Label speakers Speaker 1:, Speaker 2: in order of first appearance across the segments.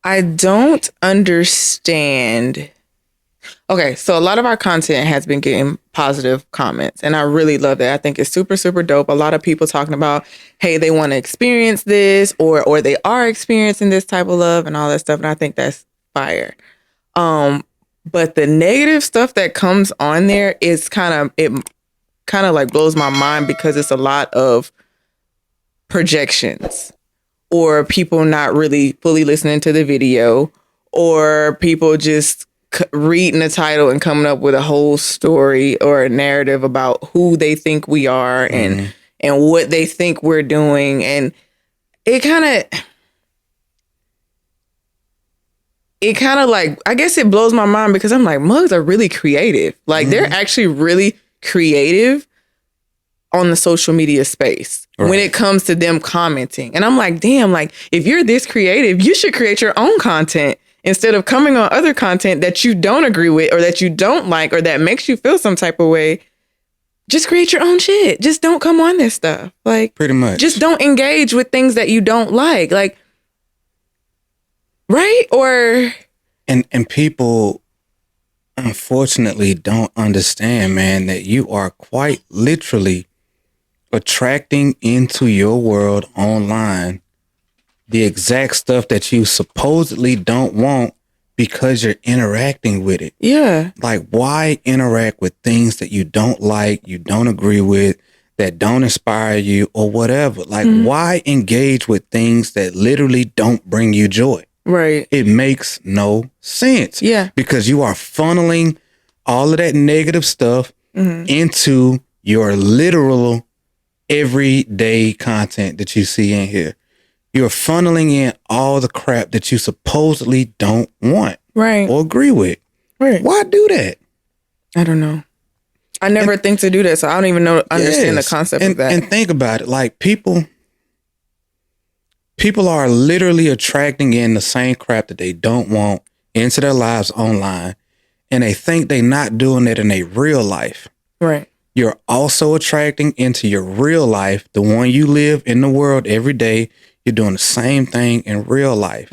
Speaker 1: I don't understand. Okay, so a lot of our content has been getting positive comments, and I really love that. I think it's super, super dope. A lot of people talking about, hey, they want to experience this, or they are experiencing this type of love and all that stuff, and I think that's fire. Um, but the negative stuff that comes on there is kind of like blows my mind because it's a lot of projections or people not really fully listening to the video or people just reading the title and coming up with a whole story or a narrative about who they think we are and what they think we're doing. And it kind of like, I guess it blows my mind because I'm like, mugs are really creative. Like they're actually really creative on the social media space when it comes to them commenting. And I'm like, damn, like if you're this creative, you should create your own content instead of coming on other content that you don't agree with or that you don't like or that makes you feel some type of way. Just create your own shit. Just don't come on this stuff. Like
Speaker 2: pretty much.
Speaker 1: Just don't engage with things that you don't like. Like, right? Or
Speaker 2: and people unfortunately don't understand, man, that you are quite literally attracting into your world online the exact stuff that you supposedly don't want because you're interacting with it.
Speaker 1: Yeah.
Speaker 2: Like, why interact with things that you don't like, you don't agree with, that don't inspire you or whatever? Like, why engage with things that literally don't bring you joy?
Speaker 1: Right.
Speaker 2: It makes no sense.
Speaker 1: Yeah.
Speaker 2: Because you are funneling all of that negative stuff into your literal everyday content that you see in here. You're funneling in all the crap that you supposedly don't want or agree with.
Speaker 1: Right.
Speaker 2: Why do that?
Speaker 1: I don't know. I never think to do that, so I don't even understand the concept of that.
Speaker 2: And think about it. Like people are literally attracting in the same crap that they don't want into their lives online, and they think they're not doing it in their real life.
Speaker 1: Right.
Speaker 2: You're also attracting into your real life, the one you live in the world every day. You're doing the same thing in real life.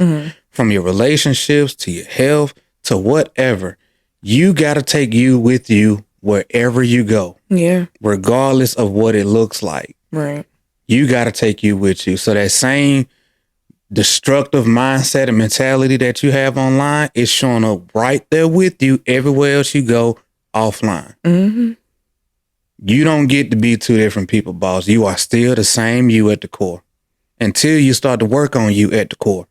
Speaker 2: From your relationships to your health to whatever. You got to take you with you wherever you go.
Speaker 1: Yeah.
Speaker 2: Regardless of what it looks like.
Speaker 1: Right.
Speaker 2: You got to take you with you. So that same destructive mindset and mentality that you have online is showing up right there with you everywhere else you go offline. You don't get to be two different people, boss. You are still the same you at the core until you start to work on you at the core.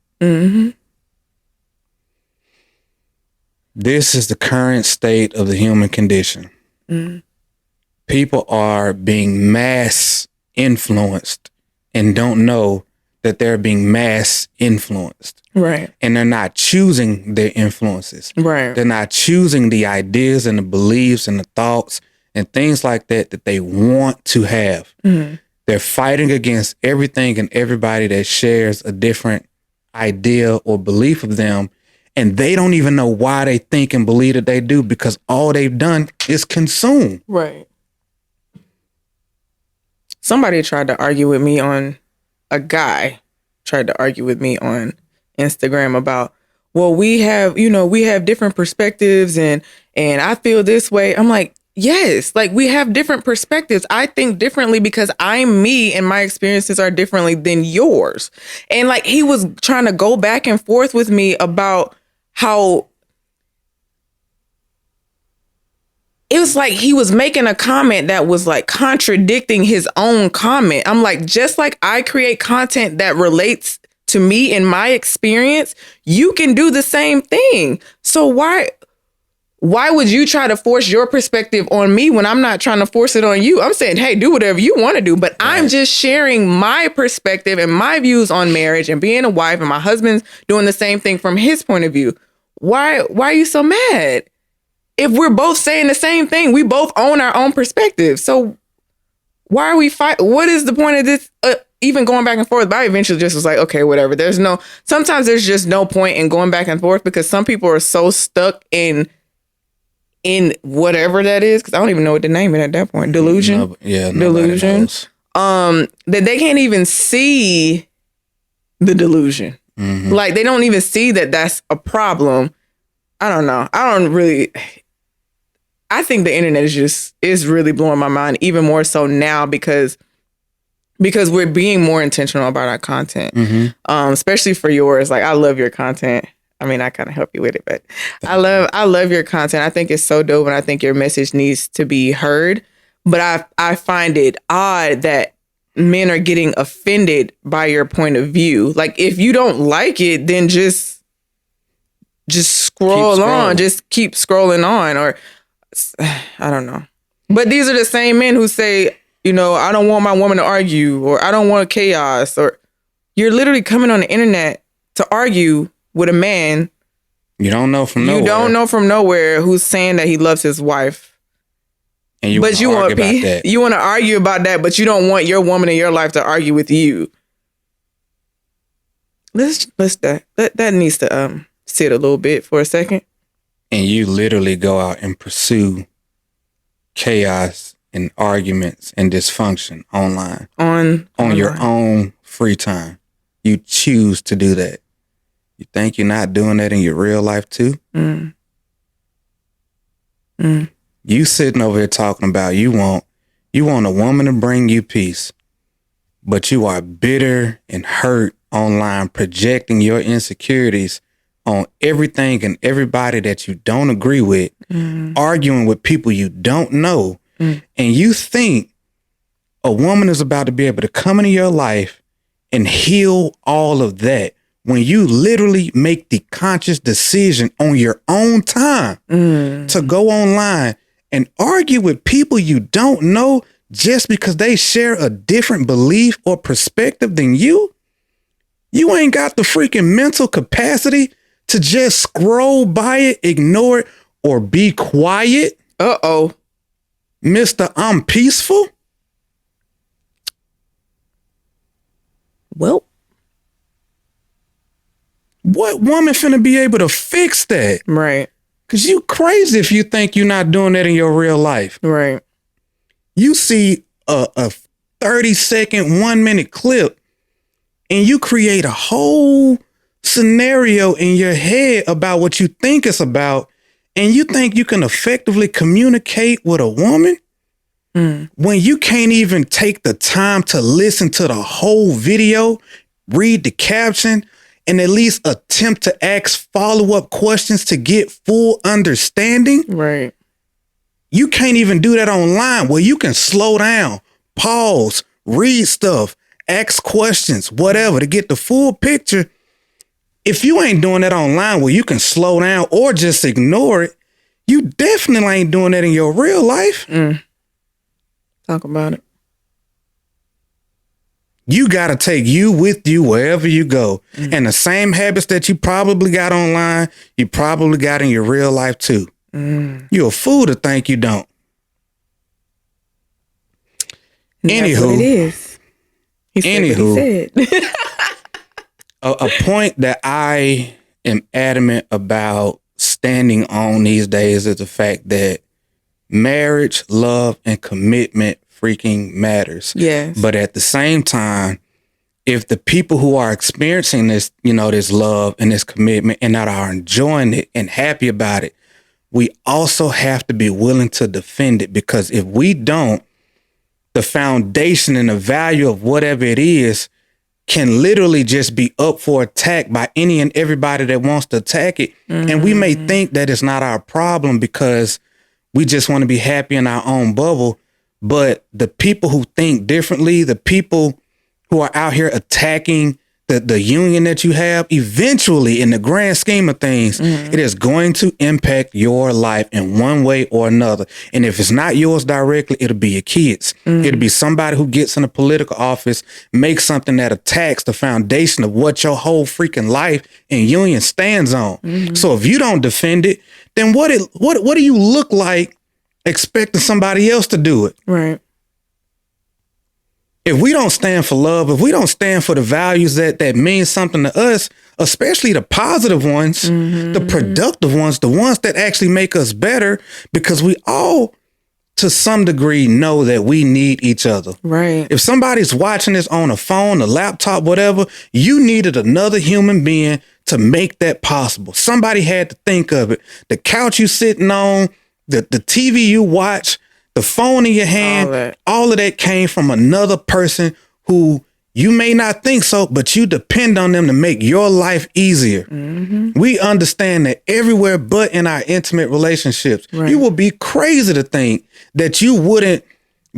Speaker 2: This is the current state of the human condition. People are being mass influenced and don't know that they're being mass influenced.
Speaker 1: Right.
Speaker 2: And they're not choosing their influences.
Speaker 1: Right.
Speaker 2: They're not choosing the ideas and the beliefs and the thoughts and things like that they want to have. They're fighting against everything and everybody that shares a different idea or belief of them. And they don't even know why they think and believe that they do because all they've done is consume.
Speaker 1: Right. Somebody tried to argue with me on, a guy tried to argue with me on Instagram about, well, we have different perspectives and I feel this way. I'm like, yes, like we have different perspectives. I think differently because I'm me and my experiences are differently than yours. And like he was trying to go back and forth with me about how it was like he was making a comment that was like contradicting his own comment. I'm like, just like I create content that relates to me and my experience, you can do the same thing. So why would you try to force your perspective on me when I'm not trying to force it on you? I'm saying, hey, do whatever you want to do. But I'm just sharing my perspective and my views on marriage and being a wife, and my husband's doing the same thing from his point of view. Why are you so mad? If we're both saying the same thing, we both own our own perspective. So why are we fighting? What is the point of this? Even going back and forth? But I eventually just was like, okay, whatever. Sometimes there's just no point in going back and forth because some people are so stuck in whatever that is, because I don't even know what to name it at that point. Delusion. Delusion. That they can't even see the delusion. Like, they don't even see that that's a problem. I don't know. I think the internet is really blowing my mind, even more so now because we're being more intentional about our content, especially for yours. Like, I love your content. I mean, I kind of help you with it, but I love your content. I think it's so dope, and I think your message needs to be heard. But I find it odd that men are getting offended by your point of view. Like, if you don't like it, then just scroll on, just keep scrolling on, or I don't know. But these are the same men who say, I don't want my woman to argue, or I don't want chaos, or you're literally coming on the internet to argue with a man
Speaker 2: you don't know from nowhere.
Speaker 1: You don't know from nowhere who's saying that he loves his wife.
Speaker 2: And you want to argue about that.
Speaker 1: You want to argue about that, but you don't want your woman in your life to argue with you. That needs to sit a little bit for a second.
Speaker 2: And you literally go out and pursue chaos and arguments and dysfunction online. On your own free time. You choose to do that. You think you're not doing that in your real life too? You sitting over here talking about you want a woman to bring you peace, but you are bitter and hurt online, projecting your insecurities on everything and everybody that you don't agree with, arguing with people you don't know, and you think a woman is about to be able to come into your life and heal all of that when you literally make the conscious decision on your own time to go online and argue with people you don't know just because they share a different belief or perspective than you? You ain't got the freaking mental capacity to just scroll by it, ignore it, or be quiet? Mr. I'm peaceful?
Speaker 1: Well,
Speaker 2: what woman finna be able to fix that?
Speaker 1: Right.
Speaker 2: Because you crazy if you think you're not doing that in your real life.
Speaker 1: Right.
Speaker 2: You see a 30-second, 1-minute clip, and you create a whole scenario in your head about what you think it's about, and you think you can effectively communicate with a woman when you can't even take the time to listen to the whole video, read the caption, and at least attempt to ask follow-up questions to get full understanding.
Speaker 1: Right.
Speaker 2: You can't even do that online where you can slow down, pause, read stuff, ask questions, whatever, to get the full picture. If you ain't doing that online where you can slow down or just ignore it, you definitely ain't doing that in your real life.
Speaker 1: Talk about it.
Speaker 2: You got to take you with you wherever you go. And the same habits that you probably got online, you probably got in your real life too. You're a fool to think you don't.
Speaker 1: That's what it is. He said what he said.
Speaker 2: a point that I am adamant about standing on these days is the fact that marriage, love, and commitment freaking matters.
Speaker 1: Yes.
Speaker 2: But at the same time, if the people who are experiencing this, this love and this commitment and that are enjoying it and happy about it, we also have to be willing to defend it, because if we don't, the foundation and the value of whatever it is can literally just be up for attack by any and everybody that wants to attack it. And we may think that it's not our problem because we just want to be happy in our own bubble. But the people who think differently, the people who are out here attacking the union that you have, eventually, in the grand scheme of things, it is going to impact your life in one way or another. And if it's not yours directly, it'll be your kids. It'll be somebody who gets in a political office, makes something that attacks the foundation of what your whole freaking life and union stands on. So if you don't defend it, then what do you look like expecting somebody else to do it?
Speaker 1: Right.
Speaker 2: If we don't stand for love, if we don't stand for the values that mean something to us, especially the positive ones, the productive ones, the ones that actually make us better, because we all to some degree know that we need each other.
Speaker 1: Right.
Speaker 2: If somebody's watching this on a phone, a laptop, whatever, you needed another human being to make that possible. Somebody had to think of it. The couch you sitting on, the TV you watch, the phone in your hand, all of that came from another person who you may not think so, but you depend on them to make your life easier. Mm-hmm. We understand that everywhere but in our intimate relationships. Right. You would be crazy to think that you wouldn't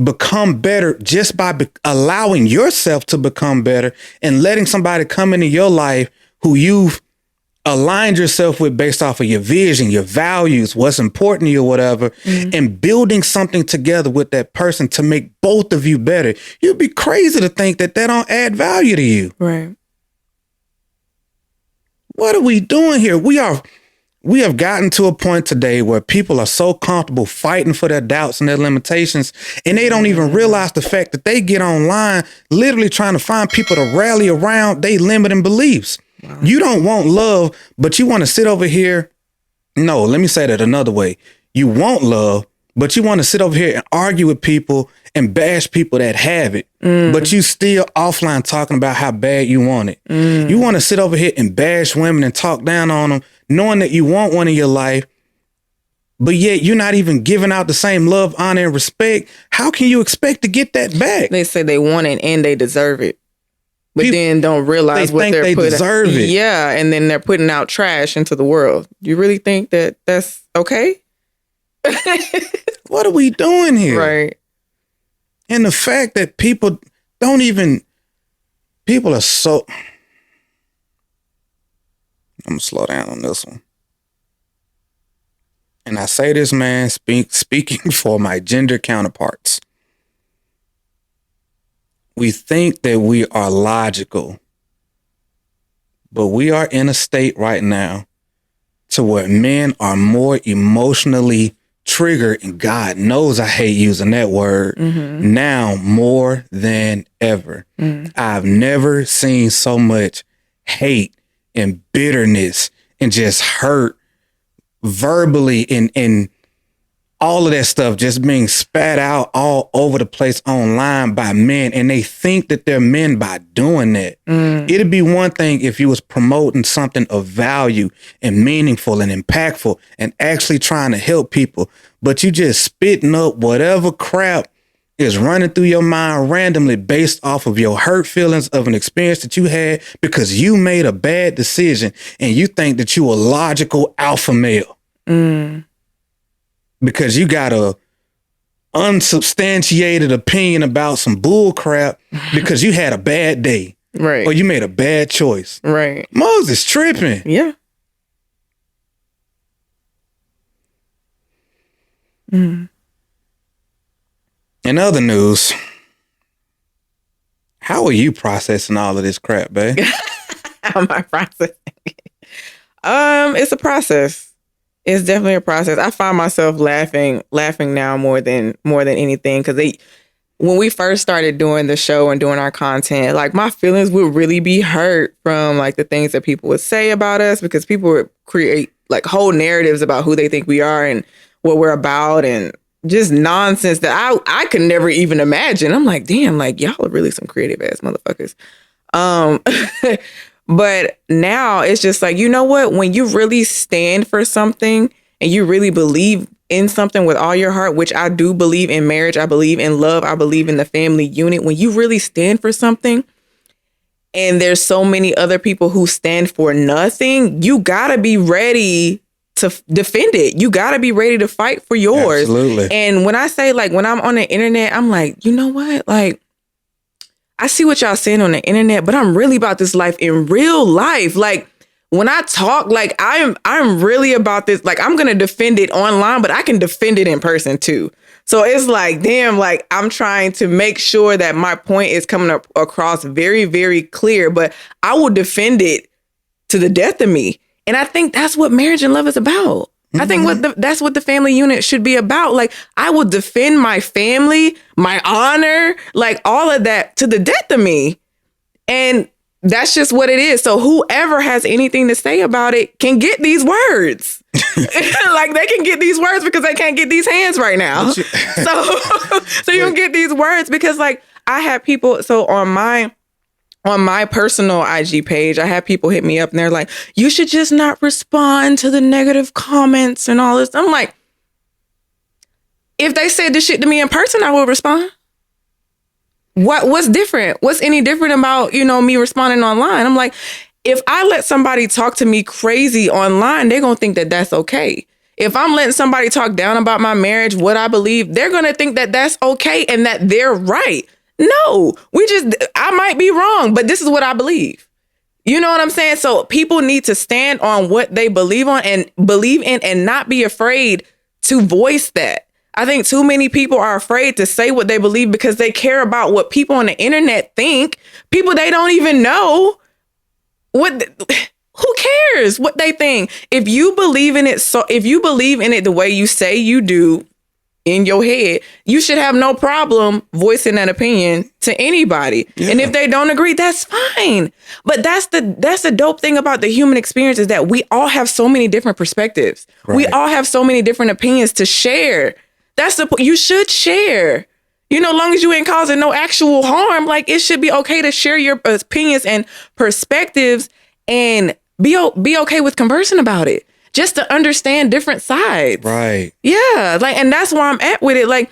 Speaker 2: become better just by allowing yourself to become better and letting somebody come into your life who you've aligned yourself with based off of your vision, your values, what's important to you, whatever, and building something together with that person to make both of you better. You'd be crazy to think that don't add value to you.
Speaker 1: Right.
Speaker 2: What are we doing here? We have gotten to a point today where people are so comfortable fighting for their doubts and their limitations, and they don't even realize the fact that they get online literally trying to find people to rally around they limiting beliefs. Wow. You don't want love, but you want to sit over here. No, let me say that another way. You want love, but you want to sit over here and argue with people and bash people that have it, but you still offline talking about how bad you want it. You want to sit over here and bash women and talk down on them, knowing that you want one in your life, but yet you're not even giving out the same love, honor, and respect. How can you expect to get that back?
Speaker 1: They say they want it and they deserve it. But people, then don't realize what they're putting. They deserve it. Yeah, and then they're putting out trash into the world. You really think that that's okay?
Speaker 2: What are we doing here?
Speaker 1: Right.
Speaker 2: And the fact that people are so... I'm going to slow down on this one. And I say this, man, speaking for my gender counterparts. We think that we are logical, but we are in a state right now to where men are more emotionally triggered, and God knows I hate using that word, now more than ever. I've never seen so much hate and bitterness and just hurt verbally and all of that stuff just being spat out all over the place online by men, and they think that they're men by doing that. It'd be one thing if you was promoting something of value and meaningful and impactful and actually trying to help people, but you just spitting up whatever crap is running through your mind randomly based off of your hurt feelings of an experience that you had because you made a bad decision and you think that you a logical alpha male. Because you got a unsubstantiated opinion about some bull crap because you had a bad day.
Speaker 1: Right.
Speaker 2: Or you made a bad choice.
Speaker 1: Right.
Speaker 2: Moses tripping.
Speaker 1: Yeah.
Speaker 2: In other news, how are you processing all of this crap, babe?
Speaker 1: How am I processing it? It's a process. It's definitely a process. I find myself laughing now more than anything, because when we first started doing the show and doing our content, like my feelings would really be hurt from like the things that people would say about us, because people would create like whole narratives about who they think we are and what we're about, and just nonsense that I could never even imagine. I'm like, damn, like y'all are really some creative ass motherfuckers. But now it's just like, you know what? When you really stand for something and you really believe in something with all your heart, which I do believe in marriage, I believe in love, I believe in the family unit. When you really stand for something and there's so many other people who stand for nothing, you gotta be ready to defend it. You gotta be ready to fight for yours.
Speaker 2: Absolutely.
Speaker 1: And when I say, like, when I'm on the internet, I'm like, you know what? Like, I see what y'all saying on the internet, but I'm really about this life in real life. Like, when I talk, like, I'm really about this. Like, I'm going to defend it online, but I can defend it in person too. So it's like, damn, like, I'm trying to make sure that my point is coming up across very, very clear, but I will defend it to the death of me. And I think that's what marriage and love is about. I think that's what the family unit should be about. Like, I will defend my family, my honor, like all of that to the death of me. And that's just what it is. So whoever has anything to say about it can get these words. Like they can get these words because they can't get these hands right now. So you can get these words because like I have people. So on my personal IG page, I have people hit me up and they're like, you should just not respond to the negative comments and all this. I'm like, if they said this shit to me in person, I will respond. What's different? What's any different about, me responding online? I'm like, if I let somebody talk to me crazy online, they're going to think that that's okay. If I'm letting somebody talk down about my marriage, what I believe, they're going to think that that's okay and that they're right. No, I might be wrong, but this is what I believe. You know what I'm saying? So people need to stand on what they believe on and believe in and not be afraid to voice that. I think too many people are afraid to say what they believe because they care about what people on the internet think. People they don't even know. Who cares what they think? If you believe in it, the way you say you do in your head, you should have no problem voicing that opinion to anybody. Yeah. And if they don't agree, that's fine. But that's the dope thing about the human experience is that we all have so many different perspectives. Right. We all have so many different opinions to share. You should share. Long as you ain't causing no actual harm, like it should be okay to share your opinions and perspectives and be okay with conversing about it. Just to understand different sides.
Speaker 2: Right.
Speaker 1: Yeah. Like, and that's where I'm at with it. Like,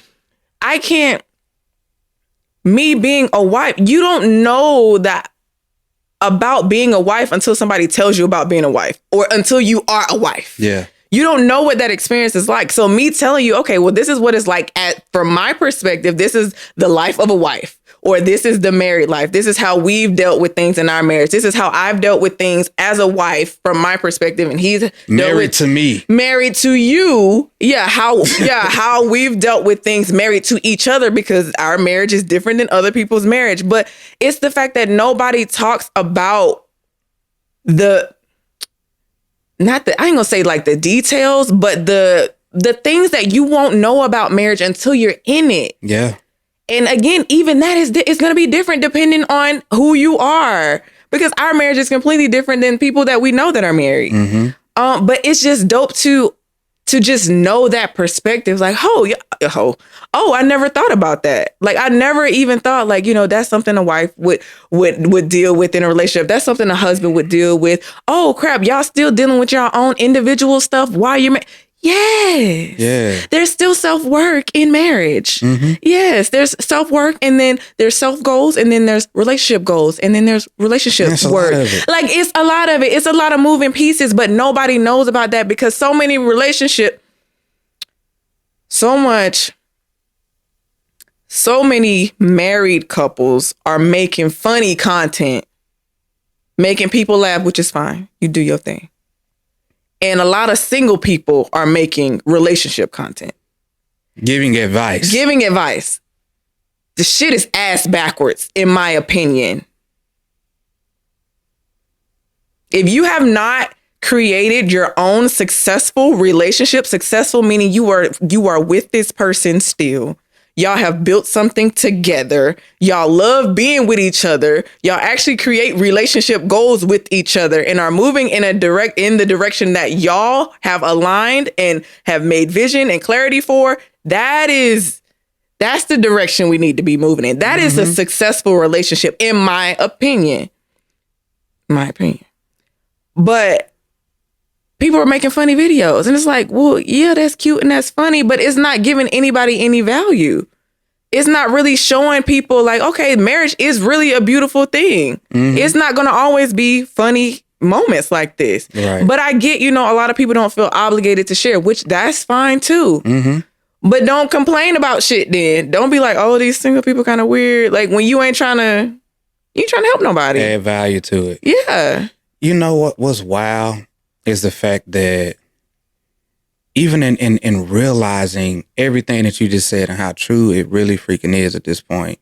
Speaker 1: me being a wife, you don't know that about being a wife until somebody tells you about being a wife or until you are a wife.
Speaker 2: Yeah.
Speaker 1: You don't know what that experience is like. So me telling you, okay, well, this is what it's like from my perspective, this is the life of a wife, or this is the married life. This is how we've dealt with things in our marriage. This is how I've dealt with things as a wife from my perspective. And he's
Speaker 2: married to me.
Speaker 1: Married to you. Yeah. How we've dealt with things married to each other because our marriage is different than other people's marriage. But it's the fact that nobody talks about I ain't gonna say like the details, but the things that you won't know about marriage until you're in it.
Speaker 2: Yeah.
Speaker 1: And again, even that it's going to be different depending on who you are, because our marriage is completely different than people that we know that are married. Mm-hmm. But it's just dope to just know that perspective. Like, I never thought about that. Like, I never even thought like, that's something a wife would deal with in a relationship. That's something a husband would deal with. Oh crap, y'all still dealing with your own individual stuff while you're Yes. Yeah. There's still self-work in marriage. Mm-hmm. Yes. There's self-work, and then there's self-goals, and then there's relationship goals, and then there's relationship work. Like, it's a lot of it. It's a lot of moving pieces, but nobody knows about that because so many married couples are making funny content, making people laugh, which is fine. You do your thing. And a lot of single people are making relationship content.
Speaker 2: Giving advice. The shit is ass backwards, in my opinion. If you have not created your own successful relationship, successful meaning you are with this person still. Y'all have built something together. Y'all love being with each other. Y'all actually create relationship goals with each other and are moving in the direction that y'all have aligned and have made vision and clarity for. That's the direction we need to be moving in. That is a successful relationship, in my opinion. But people are making funny videos, and it's like, well, yeah, that's cute and that's funny, but it's not giving anybody any value. It's not really showing people like, okay, marriage is really a beautiful thing. Mm-hmm. It's not going to always be funny moments like this. Right. But I get, a lot of people don't feel obligated to share, which that's fine too. Mm-hmm. But don't complain about shit then. Don't be like, oh, these single people kind of weird. Like, when you ain't trying to help nobody. Add value to it.
Speaker 1: Yeah.
Speaker 2: You know what was wild is the fact that even in realizing everything that you just said and how true it really freaking is at this point,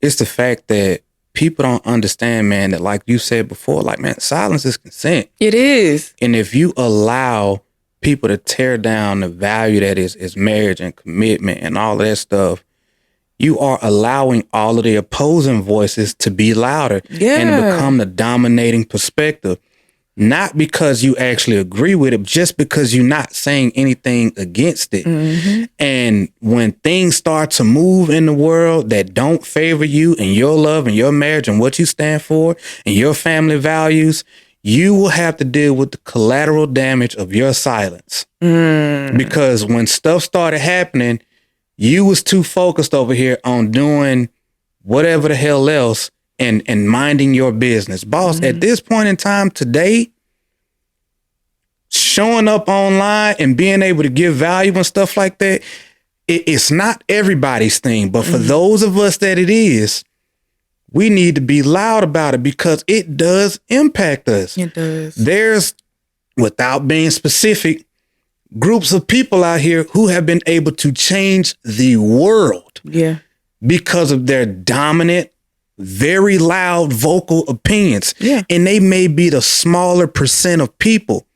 Speaker 2: it's the fact that people don't understand, man, that like you said before, like, man, silence is consent.
Speaker 1: It is.
Speaker 2: And if you allow people to tear down the value that is marriage and commitment and all of that stuff, you are allowing all of the opposing voices to be louder and to become the dominating perspective. not because you actually agree with it, just because you're not saying anything against it. And when things start to move in the world that don't favor you and your love and your marriage and what you stand for and your family values, you will have to deal with the collateral damage of your silence. Because when stuff started happening, you was too focused over here on doing whatever the hell else and minding your business. Boss, at this point in time today, showing up online and being able to give value and stuff like that, it's not everybody's thing. But for those of us that it is, we need to be loud about it because it does impact us.
Speaker 1: It does.
Speaker 2: There's, without being specific, groups of people out here who have been able to change the world.
Speaker 1: Yeah.
Speaker 2: Because of their dominant, very loud vocal opinions.
Speaker 1: Yeah.
Speaker 2: And they may be the smaller percent of people.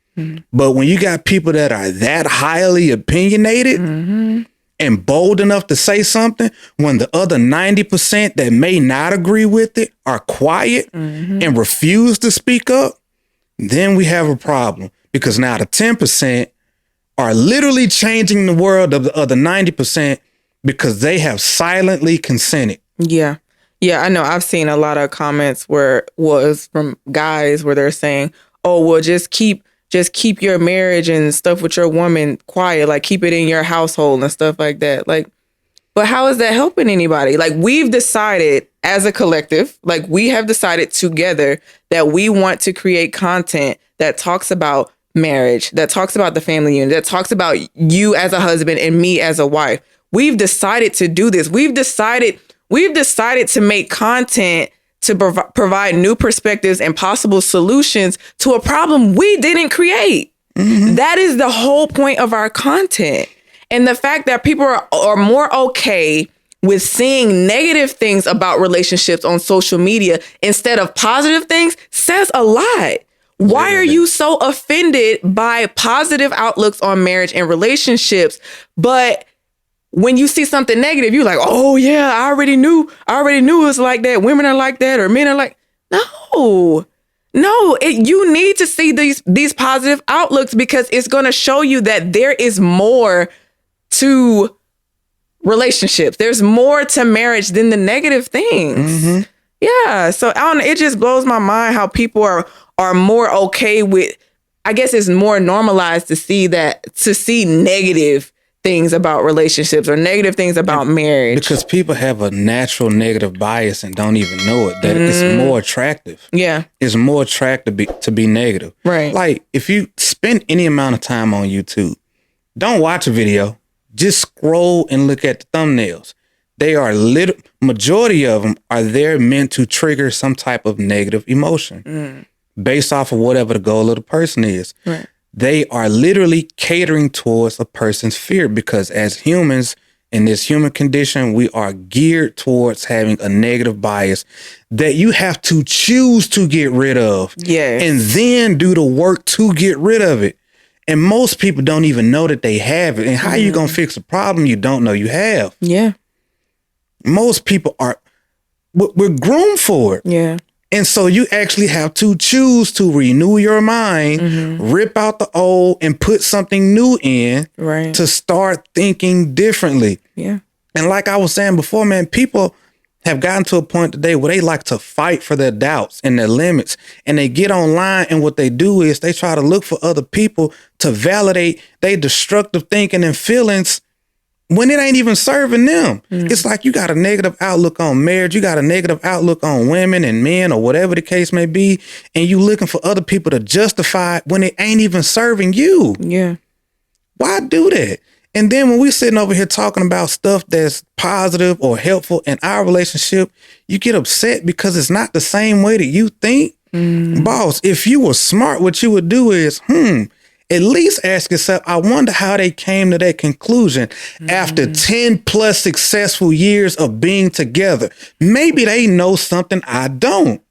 Speaker 2: But when you got people that are that highly opinionated and bold enough to say something, when the other 90% that may not agree with it are quiet and refuse to speak up, then we have a problem. Because now the 10% are literally changing the world of the other 90% because they have silently consented.
Speaker 1: Yeah. Yeah, I know. I've seen a lot of comments where was from guys where they're saying, oh, well, just keep your marriage and stuff with your woman quiet. Like, keep it in your household and stuff like that. Like, but how is that helping anybody? Like, we've decided as a collective, like we have decided together that we want to create content that talks about marriage, that talks about the family unit, that talks about you as a husband and me as a wife. We've decided to do this. We've decided to make content to provide new perspectives and possible solutions to a problem we didn't create. That is the whole point of our content. And the fact that people are more okay with seeing negative things about relationships on social media instead of positive things says a lot. Why are you so offended by positive outlooks on marriage and relationships, but when you see something negative, you're like, oh yeah, I already knew it was like that. Women are like that, or men are like, no, you need to see these positive outlooks because it's going to show you that there is more to relationships. There's more to marriage than the negative things. Yeah. So I don't know, it just blows my mind how people are more okay with, I guess it's more normalized to see negative things about relationships or negative things about marriage.
Speaker 2: Because people have a natural negative bias and don't even know it, that it's more attractive.
Speaker 1: Yeah.
Speaker 2: It's more attractive to be negative.
Speaker 1: Right.
Speaker 2: Like, if you spend any amount of time on YouTube, don't watch a video, just scroll and look at the thumbnails. They are majority of them are there meant to trigger some type of negative emotion based off of whatever the goal of the person is.
Speaker 1: Right.
Speaker 2: They are literally catering towards a person's fear because as humans in this human condition, we are geared towards having a negative bias that you have to choose to get rid of.
Speaker 1: Yes.
Speaker 2: And then do the work to get rid of it. And most people don't even know that they have it. And how you going to fix a problem you don't know you have?
Speaker 1: Yeah.
Speaker 2: Most people we're groomed for it.
Speaker 1: Yeah.
Speaker 2: And so you actually have to choose to renew your mind, rip out the old and put something new in to start thinking differently.
Speaker 1: Yeah.
Speaker 2: And like I was saying before, man, people have gotten to a point today where they like to fight for their doubts and their limits. And they get online and what they do is they try to look for other people to validate their destructive thinking and feelings when it ain't even serving them. It's like you got a negative outlook on marriage. You got a negative outlook on women and men or whatever the case may be. And you looking for other people to justify it when it ain't even serving you.
Speaker 1: Yeah.
Speaker 2: Why do that? And then when we sitting over here talking about stuff that's positive or helpful in our relationship, you get upset because it's not the same way that you think. Boss, if you were smart, what you would do is, at least ask yourself, I wonder how they came to that conclusion after 10 plus successful years of being together. Maybe they know something I don't.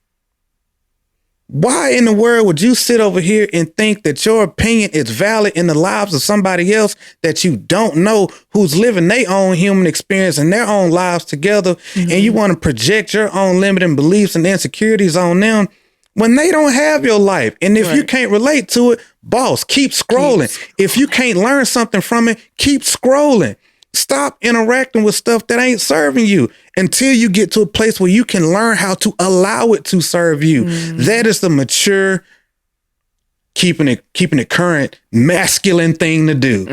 Speaker 2: Why in the world would you sit over here and think that your opinion is valid in the lives of somebody else that you don't know, who's living their own human experience and their own lives together, and you want to project your own limiting beliefs and insecurities on them when they don't have your life. And if you can't relate to it, boss, keep scrolling. If you can't learn something from it, keep scrolling. Stop interacting with stuff that ain't serving you until you get to a place where you can learn how to allow it to serve you. That is the mature, keeping it current, masculine thing to do.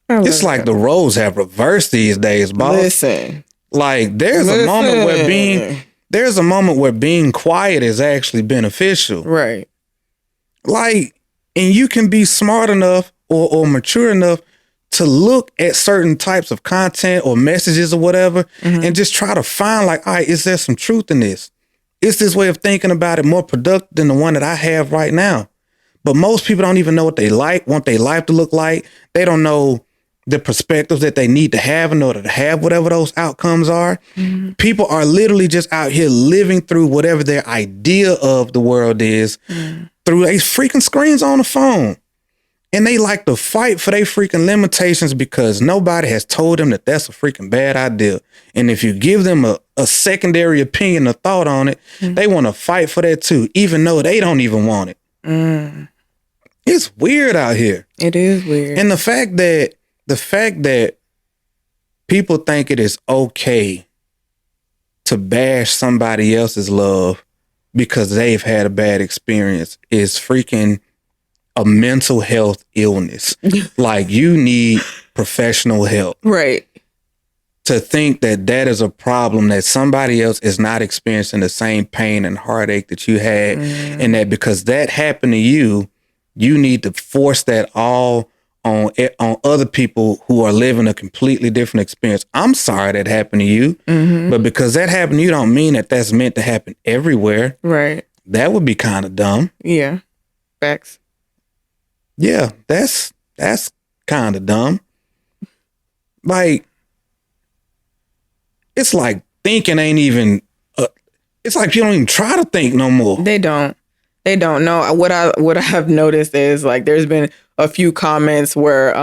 Speaker 2: It's like the roles have reversed these days, boss.
Speaker 1: Listen.
Speaker 2: Like there's a moment where being quiet is actually beneficial.
Speaker 1: Right.
Speaker 2: Like, and you can be smart enough or mature enough to look at certain types of content or messages or whatever and just try to find like, all right, is there some truth in this? Is this way of thinking about it more productive than the one that I have right now? But most people don't even know what they want their life to look like. They don't know the perspectives that they need to have in order to have whatever those outcomes are. People are literally just out here living through whatever their idea of the world is through these freaking screens on the phone. And they like to fight for their freaking limitations because nobody has told them that that's a freaking bad idea. And if you give them a secondary opinion or thought on it, they want to fight for that too, even though they don't even want it. It's weird out here.
Speaker 1: It is weird.
Speaker 2: And the fact that people think it is okay to bash somebody else's love because they've had a bad experience is freaking a mental health illness. Like you need professional help.
Speaker 1: Right.
Speaker 2: To think that that is a problem, that somebody else is not experiencing the same pain and heartache that you had. And that because that happened to you, you need to force that all on other people who are living a completely different experience. I'm sorry that happened to you, but because that happened to you don't mean that that's meant to happen everywhere.
Speaker 1: Right.
Speaker 2: That would be kind of dumb.
Speaker 1: Yeah. Facts.
Speaker 2: Yeah, that's kind of dumb. Like, it's like thinking ain't even, it's like you don't even try to think no more.
Speaker 1: They don't know. What I've noticed is like there's been a few comments where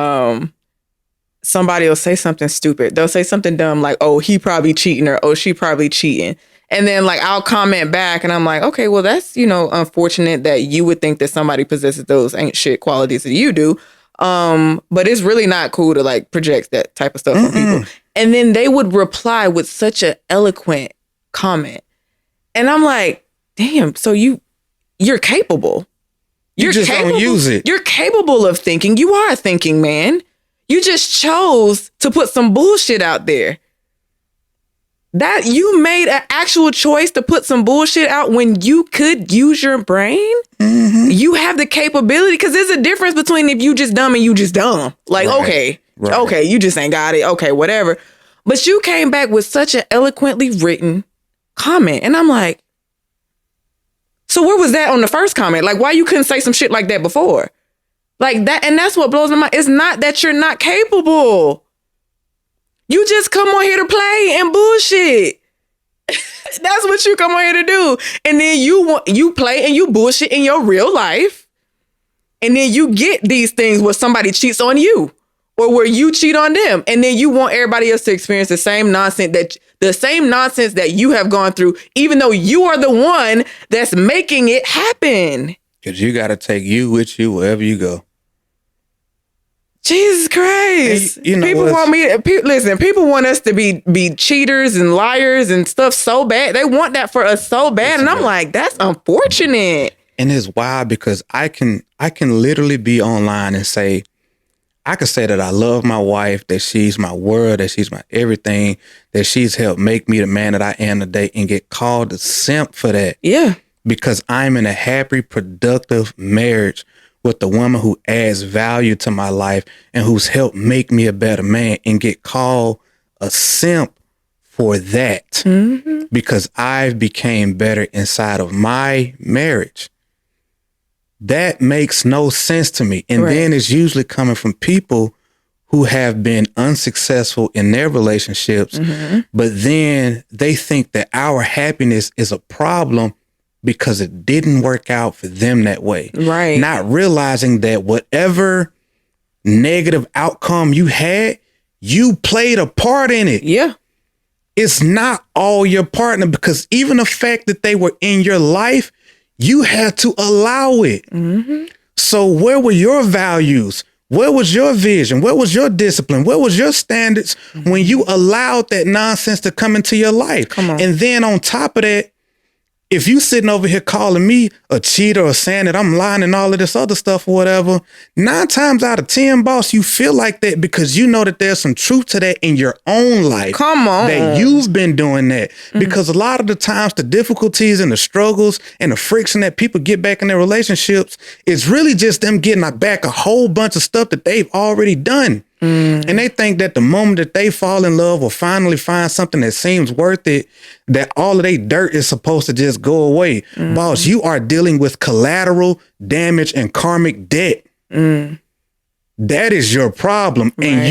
Speaker 1: somebody will say something stupid. They'll say something dumb like, oh, he probably cheating, or oh, she probably cheating. And then like I'll comment back and I'm like, okay, well, that's, unfortunate that you would think that somebody possesses those ain't shit qualities that you do. But it's really not cool to like project that type of stuff on people. And then they would reply with such an eloquent comment. And I'm like, damn, so you're capable.
Speaker 2: You just
Speaker 1: capable.
Speaker 2: don't use it.
Speaker 1: You're capable of thinking. You are a thinking man. You just chose to put some bullshit out there. That you made an actual choice to put some bullshit out when you could use your brain. You have the capability, because there's a difference between if you just dumb and you just dumb. Like, okay, you just ain't got it. Okay, whatever. But you came back with such an eloquently written comment. And I'm like, so where was that on the first comment? Like, why you couldn't say some shit like that before? Like that. And that's what blows my mind. It's not that you're not capable. You just come on here to play and bullshit. That's what you come on here to do. And then you play and you bullshit in your real life. And then you get these things where somebody cheats on you or where you cheat on them. And then you want everybody else to experience the same nonsense that you have gone through, even though you are the one that's making it happen.
Speaker 2: Because you got to take you with you wherever you go.
Speaker 1: Jesus Christ.
Speaker 2: And
Speaker 1: people want us to be cheaters and liars and stuff so bad. They want that for us so bad. And I'm like, that's unfortunate.
Speaker 2: And it's wild because I can literally be online and say, I could say that I love my wife, that she's my world, that she's my everything, that she's helped make me the man that I am today, and get called a simp for that.
Speaker 1: Yeah.
Speaker 2: Because I'm in a happy, productive marriage with the woman who adds value to my life and who's helped make me a better man, and get called a simp for that because I've became better inside of my marriage. That makes no sense to me. And then it's usually coming from people who have been unsuccessful in their relationships, but then they think that our happiness is a problem because it didn't work out for them that way.
Speaker 1: Right.
Speaker 2: Not realizing that whatever negative outcome you had, You played a part in it.
Speaker 1: Yeah.
Speaker 2: It's not all your partner, because even the fact that they were in your life, you had to allow it.
Speaker 1: Mm-hmm.
Speaker 2: So where were your values? Where was your vision? Where was your discipline? Where was your standards when you allowed that nonsense to come into your life?
Speaker 1: Come on.
Speaker 2: And then on top of that, if you sitting over here calling me a cheater or saying that I'm lying and all of this other stuff or whatever, 9 times out of 10, boss, you feel like that because you know that there's some truth to that in your own life.
Speaker 1: Come on.
Speaker 2: That you've been doing that. Because a lot of the times the difficulties and the struggles and the friction that people get back in their relationships is really just them getting back a whole bunch of stuff that they've already done. And they think that the moment that they fall in love or finally find something that seems worth it, that all of their dirt is supposed to just go away. Boss, you are dealing with collateral damage and karmic debt. That is your problem.
Speaker 1: Right.
Speaker 2: And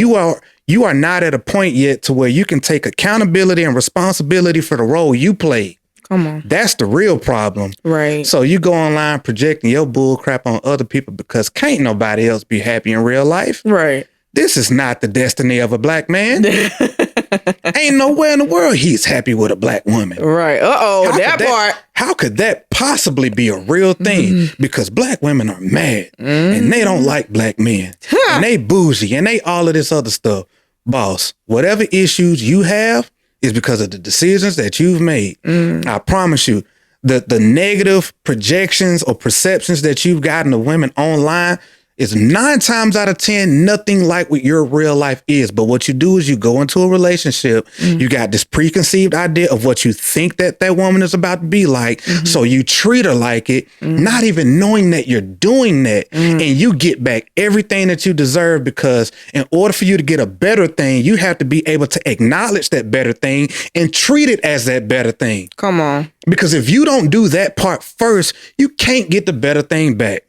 Speaker 2: you are not at a point yet to where you can take accountability and responsibility for the role you played.
Speaker 1: Come on.
Speaker 2: That's the real problem.
Speaker 1: Right.
Speaker 2: So you go online projecting your bull crap on other people because can't nobody else be happy in real life.
Speaker 1: Right.
Speaker 2: This is not the destiny of a black man. Ain't nowhere in the world he's happy with a black woman.
Speaker 1: Right. That part.
Speaker 2: How could that possibly be a real thing? Because black women are mad and they don't like black men. And they bougie and they all of this other stuff. Boss, whatever issues you have is because of the decisions that you've made. I promise you, the negative projections or perceptions that you've gotten of women online is 9 times out of 10 nothing like what your real life is. But what you do is you go into a relationship, you got this preconceived idea of what you think that woman is about to be like. So you treat her like it, not even knowing that you're doing that. And you get back everything that you deserve, because in order for you to get a better thing, you have to be able to acknowledge that better thing and treat it as that better thing.
Speaker 1: Come on.
Speaker 2: Because if you don't do that part first, you can't get the better thing back.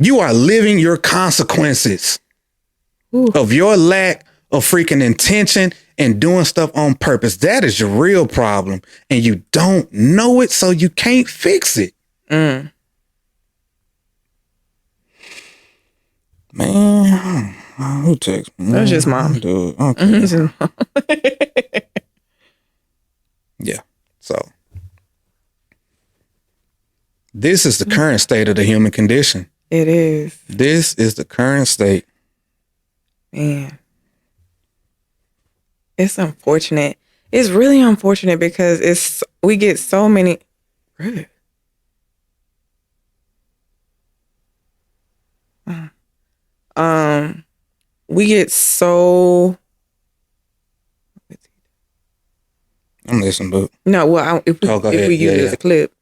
Speaker 2: You are living your consequences of your lack of freaking intention and doing stuff on purpose. That is your real problem. And you don't know it, so you can't fix it. Man, who texts me?
Speaker 1: That's just mom.
Speaker 2: Dude, okay. Yeah. So this is the current state of the human condition.
Speaker 1: It is.
Speaker 2: This is the current state.
Speaker 1: Man. It's unfortunate. It's really unfortunate because we get so many. We get so.
Speaker 2: I'm listening, but
Speaker 1: No, well, if we use it as a clip,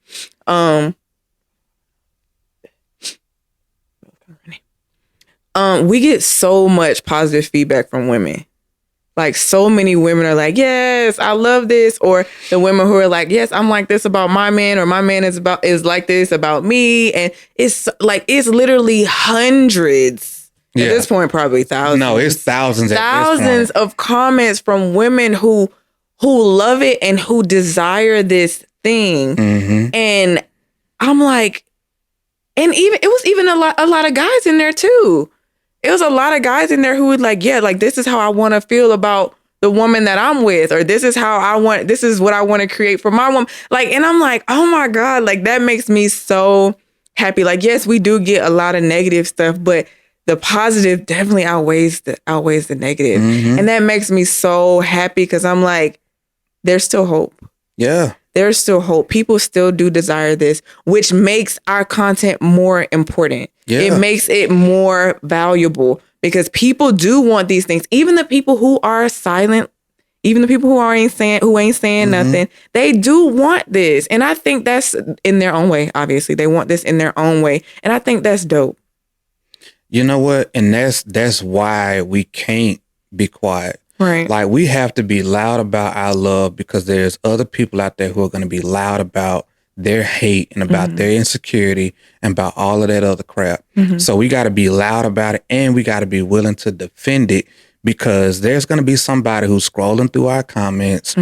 Speaker 1: we get so much positive feedback from women. Like, so many women are like, yes, I love this. Or the women who are like, yes, I'm like this about my man, or my man is like this about me. And it's like, it's literally hundreds. At this point, probably thousands.
Speaker 2: No, it's thousands.
Speaker 1: Thousands of comments from women who love it and who desire this thing. And I'm like, and even it was even a lot of guys in there too. It was a lot of guys in there who would like, yeah, like, this is how I want to feel about the woman that I'm with, or this is what I want to create for my woman. Like, and I'm like, oh my God, like, that makes me so happy. Like, yes, we do get a lot of negative stuff, but the positive definitely outweighs the negative. And that makes me so happy, because I'm like, there's still hope.
Speaker 2: Yeah.
Speaker 1: There's still hope. People still do desire this, which makes our content more important.
Speaker 2: Yeah.
Speaker 1: It makes it more valuable, because people do want these things. Even the people who are silent, even the people who ain't saying nothing, they do want this. And I think that's in their own way. Obviously, they want this in their own way. And I think that's dope.
Speaker 2: You know what? And that's why we can't be quiet.
Speaker 1: Right.
Speaker 2: Like, we have to be loud about our love, because there's other people out there who are going to be loud about their hate and about their insecurity and about all of that other crap. So we got to be loud about it, and we got to be willing to defend it, because there's going to be somebody who's scrolling through our comments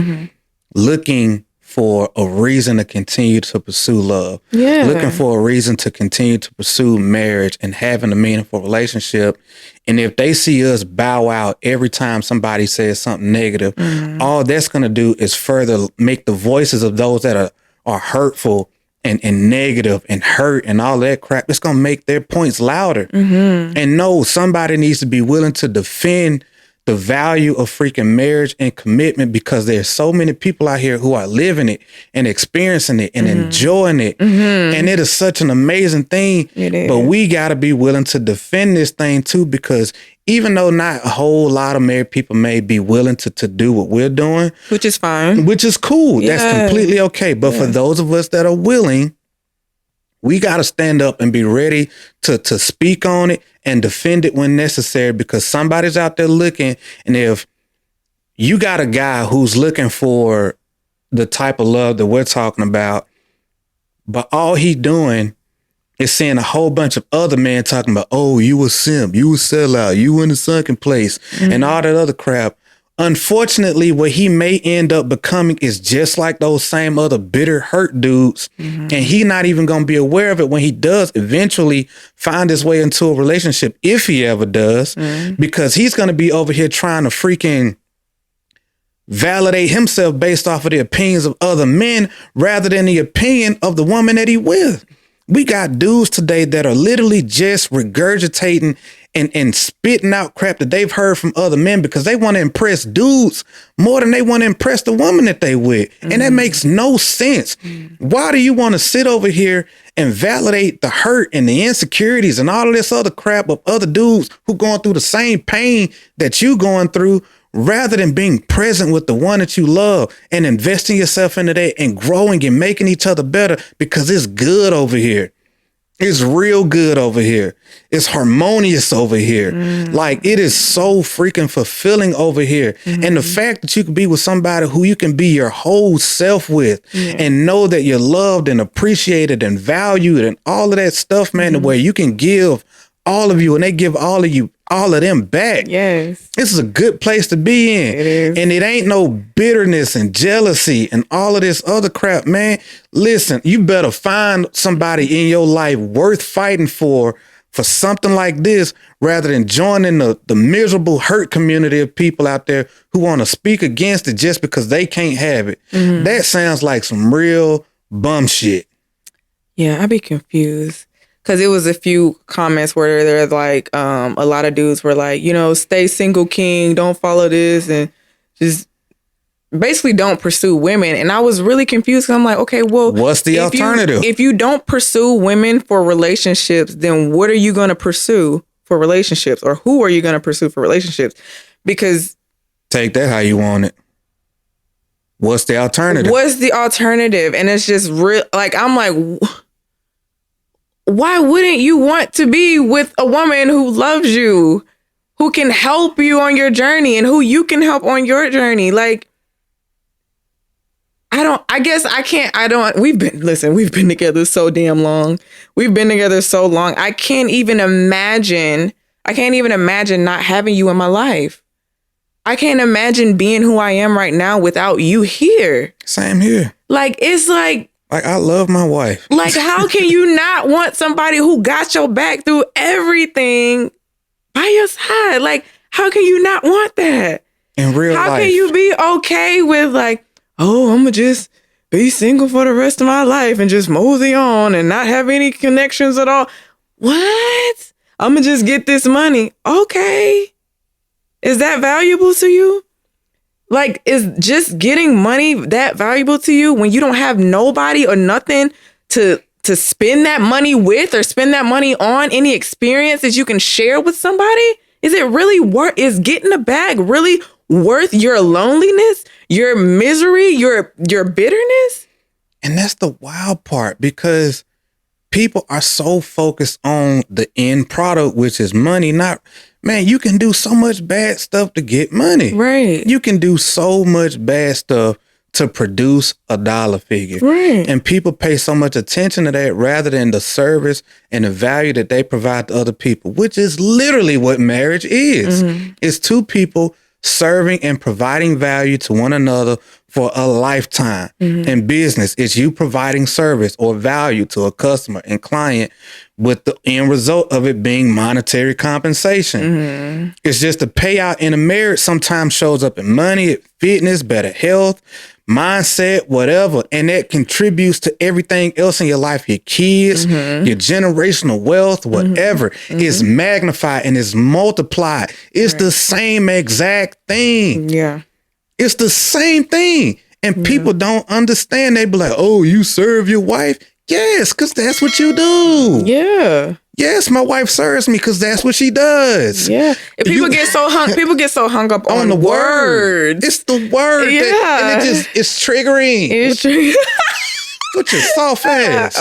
Speaker 2: looking for a reason to continue to pursue love.
Speaker 1: Yeah.
Speaker 2: Looking for a reason to continue to pursue marriage and having a meaningful relationship. And if they see us bow out every time somebody says something negative, all that's going to do is further make the voices of those that are hurtful and negative and hurt and all that crap, it's going to make their points louder. And no, somebody needs to be willing to defend the value of freaking marriage and commitment, because there's so many people out here who are living it and experiencing it and enjoying it. And it is such an amazing thing.
Speaker 1: It is.
Speaker 2: But we got to be willing to defend this thing too, because even though not a whole lot of married people may be willing to do what we're doing,
Speaker 1: which is fine,
Speaker 2: which is cool.
Speaker 1: Yeah.
Speaker 2: That's completely okay. But for those of us that are willing, we got to stand up and be ready to speak on it and defend it when necessary, because somebody's out there looking. And if you got a guy who's looking for the type of love that we're talking about, but all he doing is seeing a whole bunch of other men talking about, oh, you a simp, you a sellout, you in the sunken place, and all that other crap. Unfortunately, what he may end up becoming is just like those same other bitter, hurt dudes. And he not even going to be aware of it when he does eventually find his way into a relationship, if he ever does, because he's going to be over here trying to freaking validate himself based off of the opinions of other men rather than the opinion of the woman that he with. We got dudes today that are literally just regurgitating and spitting out crap that they've heard from other men because they want to impress dudes more than they want to impress the woman that they with. And that makes no sense. Why do you want to sit over here and validate the hurt and the insecurities and all of this other crap of other dudes who going through the same pain that you going through, rather than being present with the one that you love and investing yourself into that and growing and making each other better, because it's good over here. It's real good over here. It's harmonious over here. Like, it is so freaking fulfilling over here. And the fact that you can be with somebody who you can be your whole self with and know that you're loved and appreciated and valued and all of that stuff, man, the way you can give all of you and they give all of you, all of them back.
Speaker 1: Yes.
Speaker 2: This is a good place to be in.
Speaker 1: It is.
Speaker 2: And it ain't no bitterness and jealousy and all of this other crap, man. Listen, you better find somebody in your life worth fighting for something like this, rather than joining the miserable hurt community of people out there who want to speak against it just because they can't have it. That sounds like some real bum shit.
Speaker 1: Yeah, I'd be confused. Because it was a few comments where they're like, a lot of dudes were like, stay single king, don't follow this, and just basically don't pursue women. And I was really confused. I'm like, okay, well,
Speaker 2: what's the alternative?
Speaker 1: If you don't pursue women for relationships, then what are you going to pursue for relationships? Or who are you going to pursue for relationships? Because
Speaker 2: take that how you want it. What's the alternative?
Speaker 1: What's the alternative? And it's just real. Like, I'm like, why wouldn't you want to be with a woman who loves you, who can help you on your journey and who you can help on your journey? Like, we've been together so damn long. We've been together so long. I can't even imagine not having you in my life. I can't imagine being who I am right now without you here.
Speaker 2: Same here.
Speaker 1: Like, it's like,
Speaker 2: I love my wife.
Speaker 1: Like, how can you not want somebody who got your back through everything by your side? Like, how can you not want that?
Speaker 2: In real life.
Speaker 1: How can you be okay with like, oh, I'm going to just be single for the rest of my life and just mosey on and not have any connections at all? What? I'm going to just get this money. Okay. Is that valuable to you? Like, is just getting money that valuable to you when you don't have nobody or nothing to spend that money with or spend that money on, any experiences you can share with somebody? Is it really is getting a bag really worth your loneliness, your misery, your bitterness?
Speaker 2: And that's the wild part, because people are so focused on the end product, which is money. Man, you can do so much bad stuff to get money.
Speaker 1: Right.
Speaker 2: You can do so much bad stuff to produce a dollar figure.
Speaker 1: Right.
Speaker 2: And people pay so much attention to that rather than the service and the value that they provide to other people, which is literally what marriage is. It's two people serving and providing value to one another for a lifetime. In business, it's you providing service or value to a customer and client with the end result of it being monetary compensation. It's just the payout in a marriage sometimes shows up in money, fitness, better health, mindset, whatever. And that contributes to everything else in your life, your kids, your generational wealth, whatever is magnified and is multiplied. It's the same exact thing.
Speaker 1: Yeah.
Speaker 2: It's the same thing. And people don't understand. They be like, oh, you serve your wife? Yes, because that's what you do.
Speaker 1: Yeah.
Speaker 2: Yes, my wife serves me because that's what she does.
Speaker 1: Yeah. If people get so hung up on the words.
Speaker 2: It's the word.
Speaker 1: Yeah.
Speaker 2: And it's triggering.
Speaker 1: It's true.
Speaker 2: With your soft ass.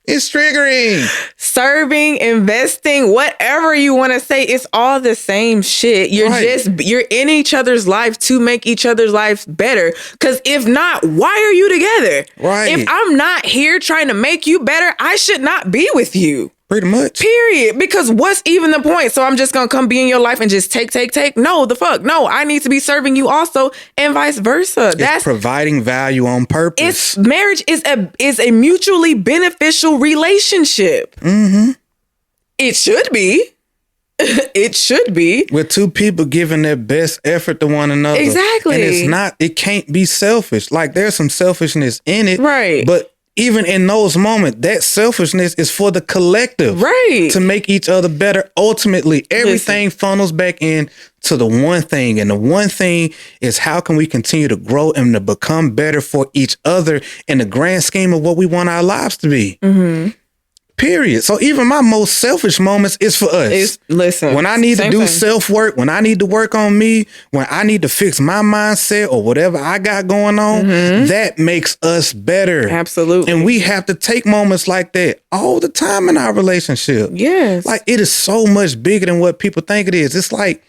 Speaker 2: It's triggering.
Speaker 1: Serving, investing, whatever you want to say, it's all the same shit. You're in each other's life to make each other's lives better. Because if not, why are you together?
Speaker 2: Right.
Speaker 1: If I'm not here trying to make you better, I should not be with you.
Speaker 2: Pretty much.
Speaker 1: Period. Because what's even the point? So I'm just going to come be in your life and just take. No, the fuck. No, I need to be serving you also and vice versa.
Speaker 2: That's providing value on purpose.
Speaker 1: Marriage is a mutually beneficial relationship. It should be. It should be.
Speaker 2: With two people giving their best effort to one another.
Speaker 1: Exactly.
Speaker 2: And it can't be selfish. Like there's some selfishness in it.
Speaker 1: Right.
Speaker 2: But even in those moments, that selfishness is for the collective.
Speaker 1: Right.
Speaker 2: To make each other better. Ultimately, everything funnels back in to the one thing. And the one thing is how can we continue to grow and to become better for each other in the grand scheme of what we want our lives to be. Period. So even my most selfish moments is for us.
Speaker 1: Listen,
Speaker 2: when I need to do self-work, when I need to work on me, when I need to fix my mindset or whatever I got going on, that makes us better.
Speaker 1: Absolutely.
Speaker 2: And we have to take moments like that all the time in our relationship.
Speaker 1: Yes.
Speaker 2: Like it is so much bigger than what people think it is. It's like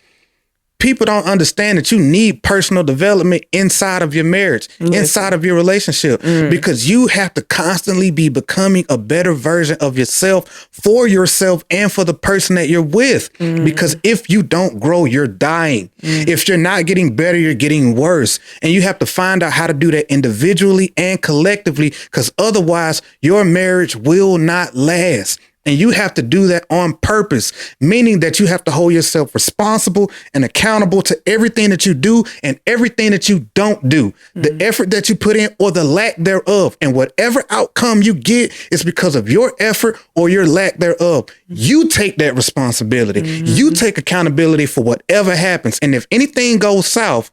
Speaker 2: people don't understand that you need personal development inside of your marriage, inside of your relationship, because you have to constantly be becoming a better version of yourself for yourself and for the person that you're with. Because if you don't grow, you're dying. If you're not getting better, you're getting worse. And you have to find out how to do that individually and collectively, because otherwise your marriage will not last. And you have to do that on purpose, meaning that you have to hold yourself responsible and accountable to everything that you do and everything that you don't do, the effort that you put in or the lack thereof. And whatever outcome you get is because of your effort or your lack thereof. You take that responsibility. You take accountability for whatever happens. And if anything goes south,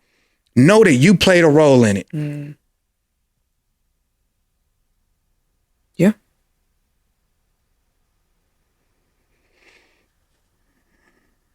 Speaker 2: know that you played a role in it.
Speaker 1: Yeah.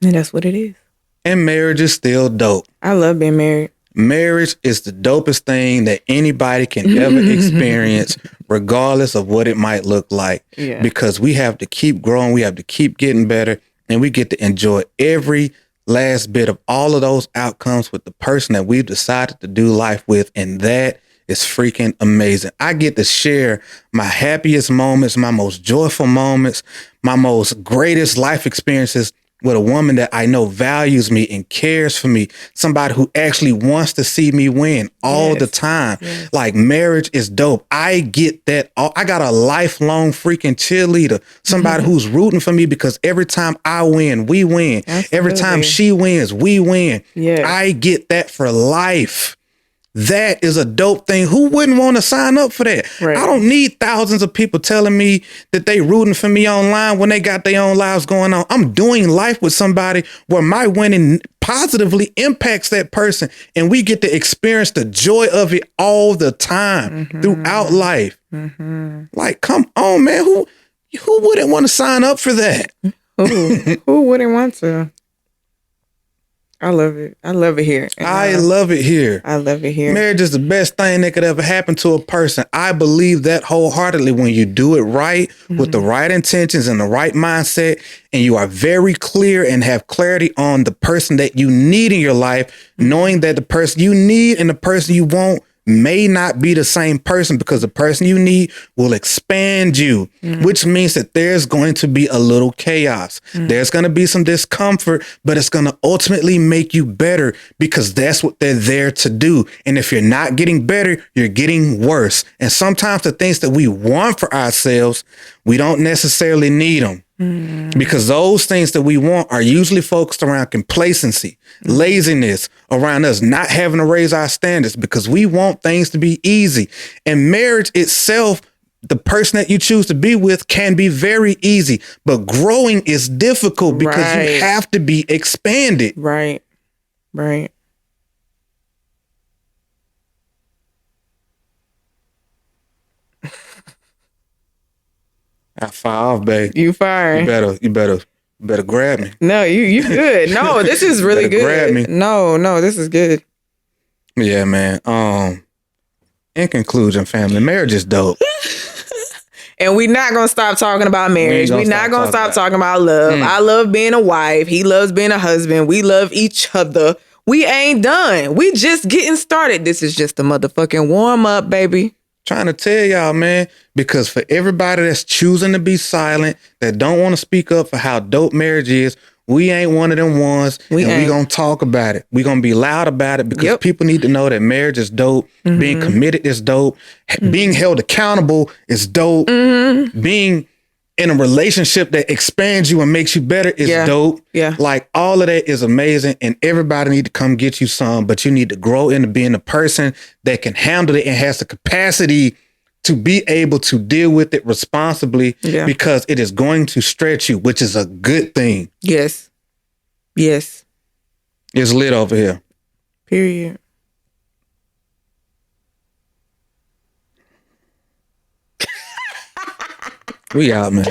Speaker 1: And that's what it is.
Speaker 2: And marriage is still dope.
Speaker 1: I love being married.
Speaker 2: Marriage is the dopest thing that anybody can ever experience, regardless of what it might look like.
Speaker 1: Yeah.
Speaker 2: Because we have to keep growing. We have to keep getting better. And we get to enjoy every last bit of all of those outcomes with the person that we've decided to do life with. And that is freaking amazing. I get to share my happiest moments, my most joyful moments, my most greatest life experiences with a woman that I know values me and cares for me. Somebody who actually wants to see me win all the time. Like marriage is dope. I get that. I got a lifelong freaking cheerleader. Somebody who's rooting for me because every time I win, we win. Absolutely. Every time she wins, we win. I get that for life. That is a dope thing. Who wouldn't want to sign up for that? Right. I don't need thousands of people telling me that they rooting for me online when they got their own lives going on. I'm doing life with somebody where my winning positively impacts that person. And we get to experience the joy of it all the time throughout life. Like, come on, man. Who wouldn't want to sign up for that?
Speaker 1: Who wouldn't want to? I love it. I love it here.
Speaker 2: I love it here.
Speaker 1: I love it here.
Speaker 2: Marriage is the best thing that could ever happen to a person. I believe that wholeheartedly when you do it right, with the right intentions and the right mindset, and you are very clear and have clarity on the person that you need in your life, knowing that the person you need and the person you want may not be the same person, because the person you need will expand you, which means that there's going to be a little chaos. There's going to be some discomfort, but it's going to ultimately make you better, because that's what they're there to do. And if you're not getting better, you're getting worse. And sometimes the things that we want for ourselves, we don't necessarily need them. Because those things that we want are usually focused around complacency, laziness, around us not having to raise our standards, because we want things to be easy. And marriage itself, the person that you choose to be with, can be very easy, but growing is difficult because you have to be expanded.
Speaker 1: Right.
Speaker 2: I fire off, babe.
Speaker 1: You firing.
Speaker 2: You better grab me.
Speaker 1: No, you good. No, this is really good.
Speaker 2: Grab me.
Speaker 1: No, this is good.
Speaker 2: Yeah, man. In conclusion, family, marriage is dope.
Speaker 1: And we're not going to stop talking about marriage. We're not going to stop talking about love. I love being a wife. He loves being a husband. We love each other. We ain't done. We just getting started. This is just a motherfucking warm up, baby.
Speaker 2: Trying to tell y'all, man, because for everybody that's choosing to be silent, that don't want to speak up for how dope marriage is, we ain't one of them ones. We gonna talk about it. We gonna be loud about it, because people need to know that marriage is dope. Being committed is dope. Being held accountable is dope. Being in a relationship that expands you and makes you better is dope.
Speaker 1: Yeah.
Speaker 2: Like, all of that is amazing, and everybody need to come get you some, but you need to grow into being a person that can handle it and has the capacity to be able to deal with it responsibly, because it is going to stretch you, which is a good thing.
Speaker 1: Yes.
Speaker 2: It's lit over here.
Speaker 1: Period.
Speaker 2: We out, man.